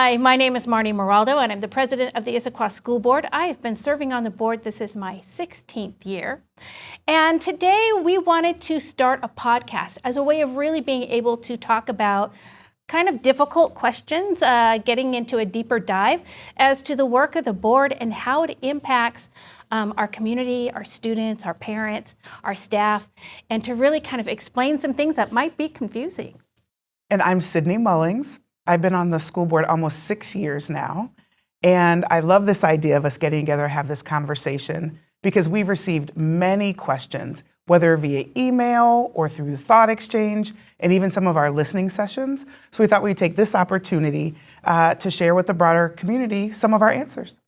Hi, my name is Marnie Maraldo, and I'm the president of the Issaquah School Board. I have been serving on the board. This is my 16th year. And today we wanted to start a podcast as a way of really being able to talk about kind of difficult questions, getting into a deeper dive as to the work of the board and how it impacts our community, our students, our parents, our staff, and to really kind of explain some things that might be confusing. And I'm Sydne Mullings. I've been on the school board almost 6 years now. And I love this idea of us getting together and have this conversation because we've received many questions, whether via email or through thought exchange, and even some of our listening sessions. So we thought we'd take this opportunity to share with the broader community some of our answers.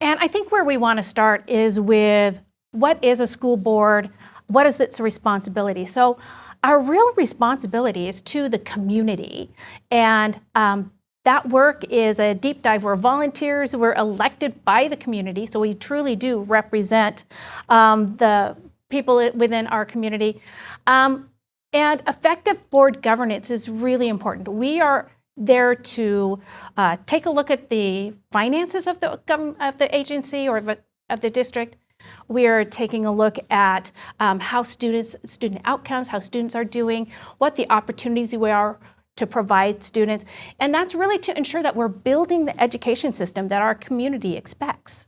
And I think where we want to start is with what is a school board? What is its responsibility? So our real responsibility is to the community. And that work is a deep dive. We're volunteers. We're elected by the community. So we truly do represent the people within our community. And effective board governance is really important. We are there to take a look at the finances of the agency or of the district. We are taking a look at how student outcomes, how students are doing, what the opportunities we are to provide students. And that's really to ensure that we're building the education system that our community expects.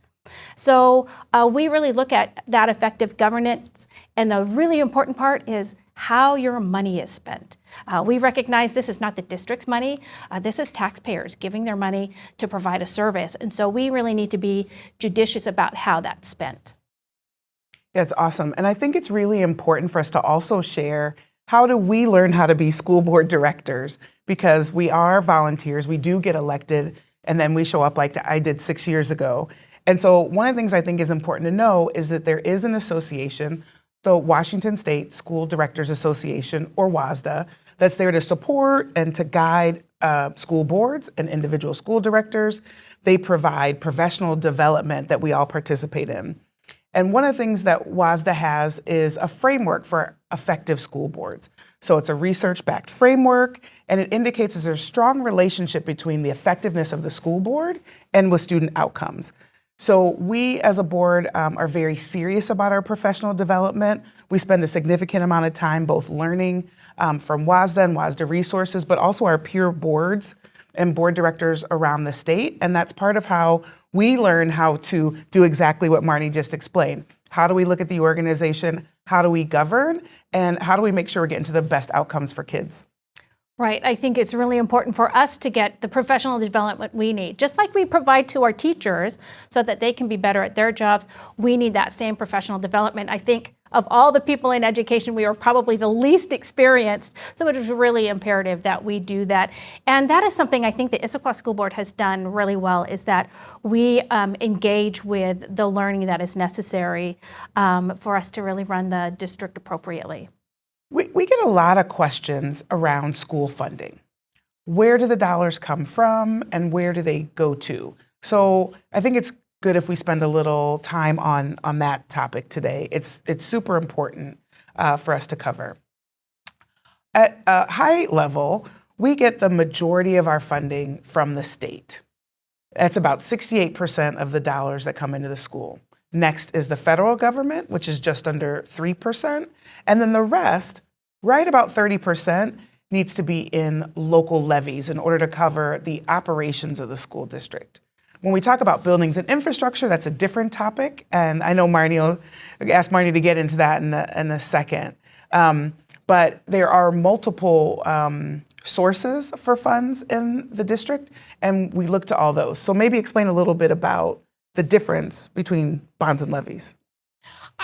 So we really look at that effective governance. And the really important part is how your money is spent. We recognize this is not the district's money. This is taxpayers giving their money to provide a service. And so we really need to be judicious about how that's spent. That's awesome. And I think it's really important for us to also share how do we learn how to be school board directors, because we are volunteers. We do get elected and then we show up like I did 6 years ago. And so one of the things I think is important to know is that there is an association, the Washington State School Directors Association, or WASDA, that's there to support and to guide school boards and individual school directors. They provide professional development that we all participate in. And one of the things that WASDA has is a framework for effective school boards. So it's a research-backed framework, and it indicates there's a strong relationship between the effectiveness of the school board and with student outcomes. So we as a board are very serious about our professional development. We spend a significant amount of time both learning from WASDA and WASDA resources, but also our peer boards and board directors around the state. And that's part of how we learn how to do exactly what Marnie just explained. How do we look at the organization? How do we govern? And how do we make sure we're getting to the best outcomes for kids? Right. I think it's really important for us to get the professional development we need. Just like we provide to our teachers so that they can be better at their jobs, we need that same professional development. I think of all the people in education, we are probably the least experienced. So it is really imperative that we do that. And that is something I think the Issaquah School Board has done really well, is that we engage with the learning that is necessary for us to really run the district appropriately. We get a lot of questions around school funding. Where do the dollars come from and where do they go to? So I think it's good if we spend a little time on that topic today. It's super important for us to cover. At a high level, we get the majority of our funding from the state. That's about 68% of the dollars that come into the school. Next is the federal government, which is just under 3%. And then the rest, right about 30%, needs to be in local levies in order to cover the operations of the school district. When we talk about buildings and infrastructure, that's a different topic. And I know Marnie will ask Marnie to get into that in a second. But there are multiple sources for funds in the district, and we look to all those. So maybe explain a little bit about the difference between bonds and levies.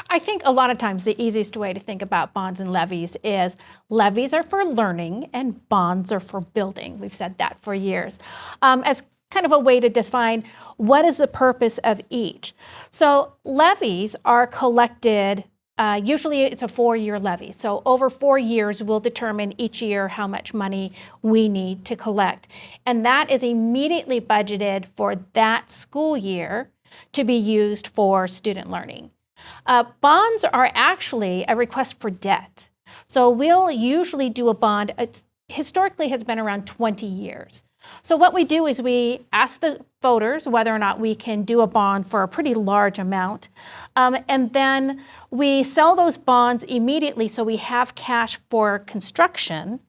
I think a lot of times the easiest way to think about bonds and levies is levies are for learning and bonds are for building. We've said that for years. As kind of a way to define what is the purpose of each. So levies are collected, usually it's a 4-year levy. So over 4 years, we'll determine each year how much money we need to collect. And that is immediately budgeted for that school year to be used for student learning. Bonds are actually a request for debt. So we'll usually do a bond, it historically has been around 20 years. So what we do is we ask the voters whether or not we can do a bond for a pretty large amount. And then we sell those bonds immediately so we have cash for construction.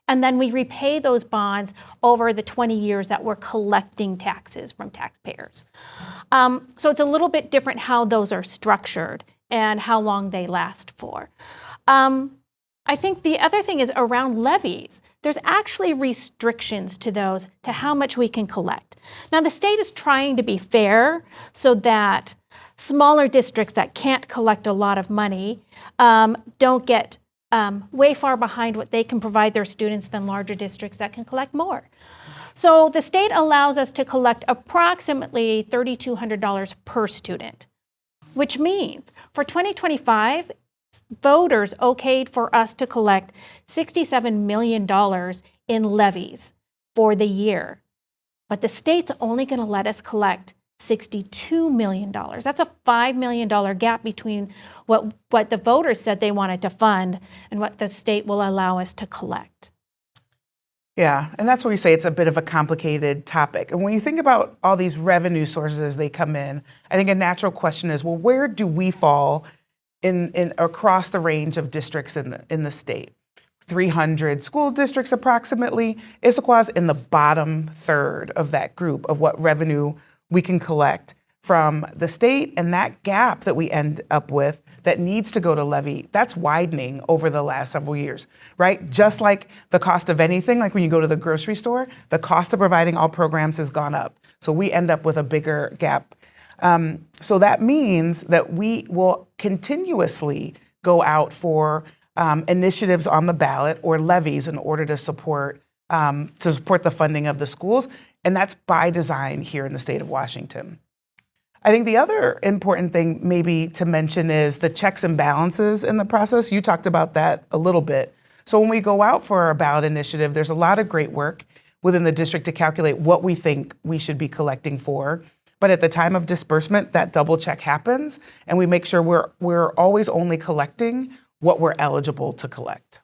And then we repay those bonds over the 20 years that we're collecting taxes from taxpayers. So it's a little bit different how those are structured and how long they last for. I think the other thing is around levies. There's actually restrictions to those, to how much we can collect. Now, the state is trying to be fair so that smaller districts that can't collect a lot of money don't get way far behind what they can provide their students than larger districts that can collect more. So the state allows us to collect approximately $3,200 per student, which means for 2025, voters okayed for us to collect $67 million in levies for the year. But the state's only going to let us collect $62 million. That's a $5 million gap between what the voters said they wanted to fund and what the state will allow us to collect. Yeah, and that's where we say it's a bit of a complicated topic. And when you think about all these revenue sources as they come in, I think a natural question is, well, where do we fall in across the range of districts in the state? 300 school districts approximately. Issaquah's in the bottom third of that group of what revenue we can collect from the state, and that gap that we end up with that needs to go to levy, that's widening over the last several years, right? Just like the cost of anything, like when you go to the grocery store, the cost of providing all programs has gone up. So we end up with a bigger gap. So that means that we will continuously go out for initiatives on the ballot or levies in order to support the funding of the schools. And that's by design here in the state of Washington. I think the other important thing maybe to mention is the checks and balances in the process. You talked about that a little bit. So when we go out for our ballot initiative, there's a lot of great work within the district to calculate what we think we should be collecting for. But at the time of disbursement, that double check happens, and we make sure we're always only collecting what we're eligible to collect.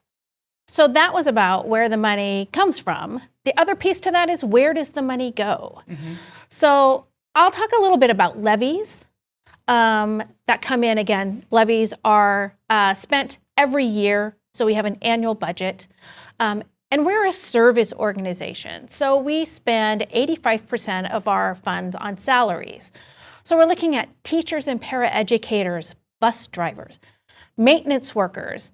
So that was about where the money comes from. The other piece to that is, where does the money go? Mm-hmm. So I'll talk a little bit about levies that come in. Again, levies are spent every year, so we have an annual budget. And we're a service organization, so we spend 85% of our funds on salaries. So we're looking at teachers and paraeducators, bus drivers, maintenance workers,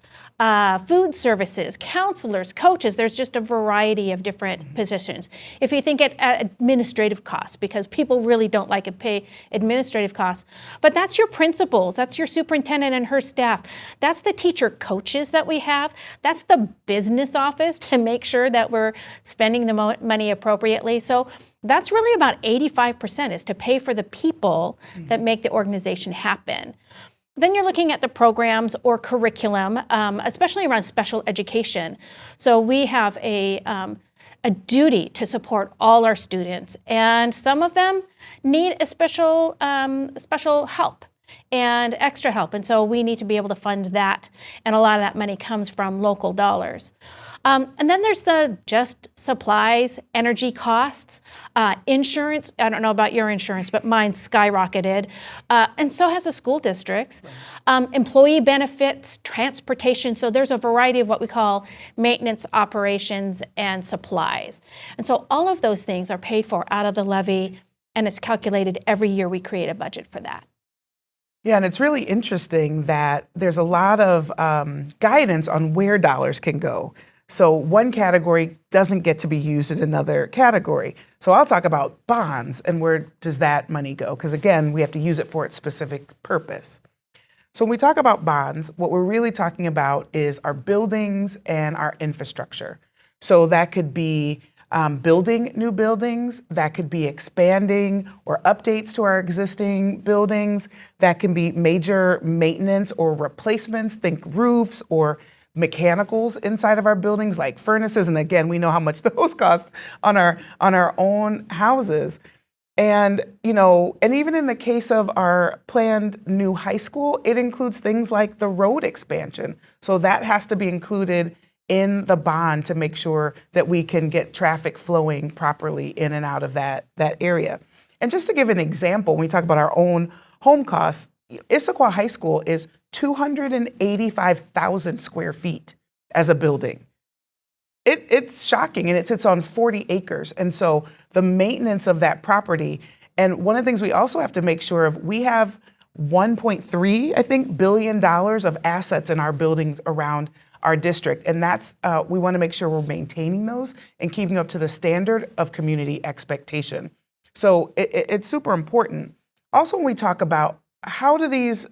food services, counselors, coaches. There's just a variety of different positions. If you think at administrative costs, because people really don't like to pay administrative costs, but that's your principals, that's your superintendent and her staff, that's the teacher coaches that we have, that's the business office to make sure that we're spending the money appropriately. So that's really about 85% is to pay for the people that make the organization happen. Then you're looking at the programs or curriculum, especially around special education. So we have a duty to support all our students, and some of them need a special help and extra help, and so we need to be able to fund that, and a lot of that money comes from local dollars. And then there's the just supplies, energy costs, insurance. I don't know about your insurance, but mine skyrocketed. And so has the school districts. Employee benefits, transportation. So there's a variety of what we call maintenance, operations, and supplies. And so all of those things are paid for out of the levy, and it's calculated every year. We create a budget for that. Yeah, and it's really interesting that there's a lot of guidance on where dollars can go. So one category doesn't get to be used in another category. So I'll talk about bonds and where does that money go? Because again, we have to use it for its specific purpose. So when we talk about bonds, what we're really talking about is our buildings and our infrastructure. So that could be building new buildings, that could be expanding or updates to our existing buildings, that can be major maintenance or replacements, think roofs or mechanicals inside of our buildings like furnaces, and again, we know how much those cost on our own houses. And and even in the case of our planned new high school, it includes things like the road expansion. So that has to be included in the bond to make sure that we can get traffic flowing properly in and out of that area. And just to give an example, when we talk about our own home costs, Issaquah High School is 285,000 square feet as a building. It's shocking, and it sits on 40 acres. And so the maintenance of that property, and one of the things we also have to make sure of, we have $1.3 billion of assets in our buildings around our district. And that's, we want to make sure we're maintaining those and keeping up to the standard of community expectation. So it's super important. Also, when we talk about how do these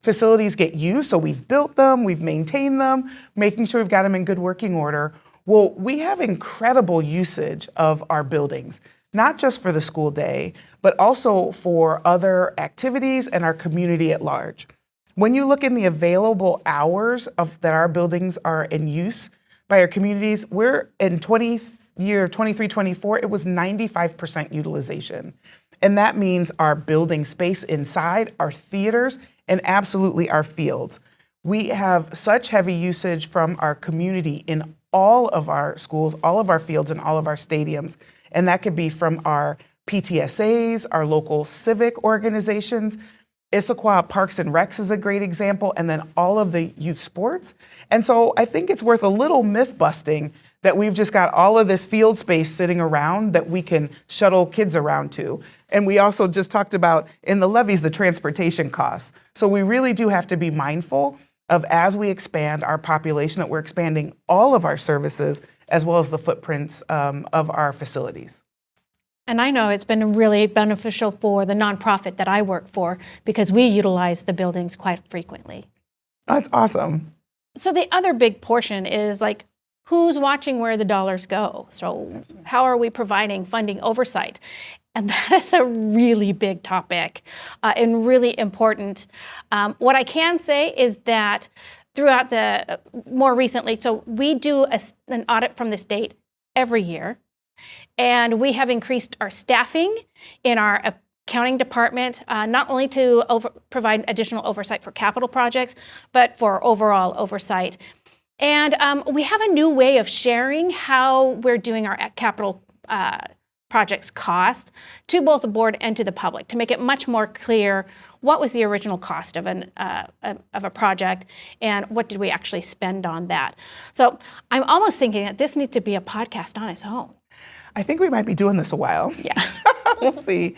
facilities get used, so we've built them, we've maintained them, making sure we've got them in good working order. Well, we have incredible usage of our buildings, not just for the school day, but also for other activities and our community at large. When you look in the available hours that our buildings are in use by our communities, we're in 23-24, it was 95% utilization. And that means our building space inside, our theaters, and absolutely our fields. We have such heavy usage from our community in all of our schools, all of our fields, and all of our stadiums. And that could be from our PTSAs, our local civic organizations. Issaquah Parks and Recs is a great example, and then all of the youth sports. And so I think it's worth a little myth busting that we've just got all of this field space sitting around that we can shuttle kids around to. And we also just talked about in the levies, the transportation costs. So we really do have to be mindful of, as we expand our population, that we're expanding all of our services as well as the footprints of our facilities. And I know it's been really beneficial for the nonprofit that I work for because we utilize the buildings quite frequently. That's awesome. So the other big portion is like, who's watching where the dollars go? So how are we providing funding oversight? And that is a really big topic and really important. What I can say is that throughout more recently, so we do an audit from the state every year. And we have increased our staffing in our accounting department, not only to provide additional oversight for capital projects, but for overall oversight. And we have a new way of sharing how we're doing our capital projects cost to both the board and to the public to make it much more clear what was the original cost of a project and what did we actually spend on that. So I'm almost thinking that this needs to be a podcast on its own. I think we might be doing this a while. Yeah. We'll see.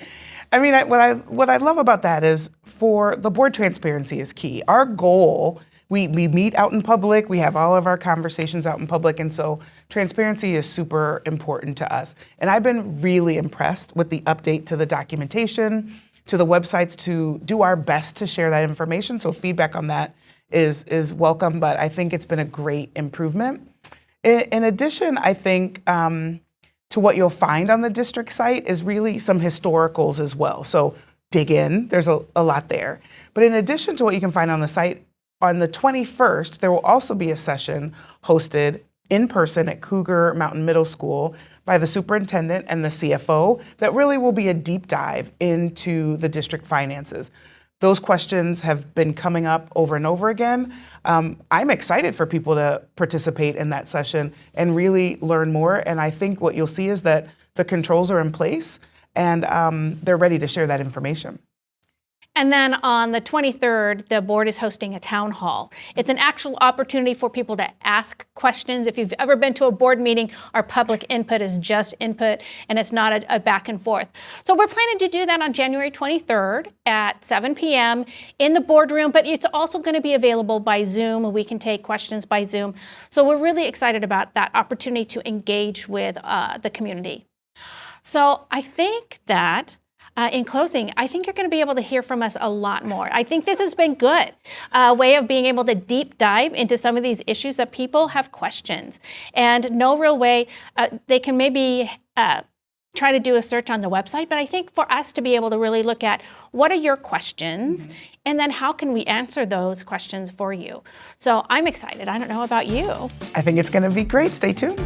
I mean, what I love about that is, for the board, transparency is key. Our goal, we meet out in public, we have all of our conversations out in public, and so transparency is super important to us. And I've been really impressed with the update to the documentation, to the websites, to do our best to share that information. So feedback on that is welcome, but I think it's been a great improvement. In addition, I think to what you'll find on the district site is really some historicals as well. So dig in, there's a lot there. But in addition to what you can find on the site, on the 21st, there will also be a session hosted in person at Cougar Mountain Middle School by the superintendent and the CFO that really will be a deep dive into the district finances. Those questions have been coming up over and over again. I'm excited for people to participate in that session and really learn more. And I think what you'll see is that the controls are in place and they're ready to share that information. And then on the 23rd, the board is hosting a town hall. It's an actual opportunity for people to ask questions. If you've ever been to a board meeting, our public input is just input and it's not a back and forth. So we're planning to do that on January 23rd at 7 p.m. in the boardroom, but it's also going to be available by Zoom. We can take questions by Zoom. So we're really excited about that opportunity to engage with the community. So I think that in closing, I think you're going to be able to hear from us a lot more. I think this has been good, a way of being able to deep dive into some of these issues that people have questions. And no real way, they can maybe try to do a search on the website, but I think for us to be able to really look at what are your questions, and then how can we answer those questions for you. So I'm excited. I don't know about you. I think it's going to be great. Stay tuned.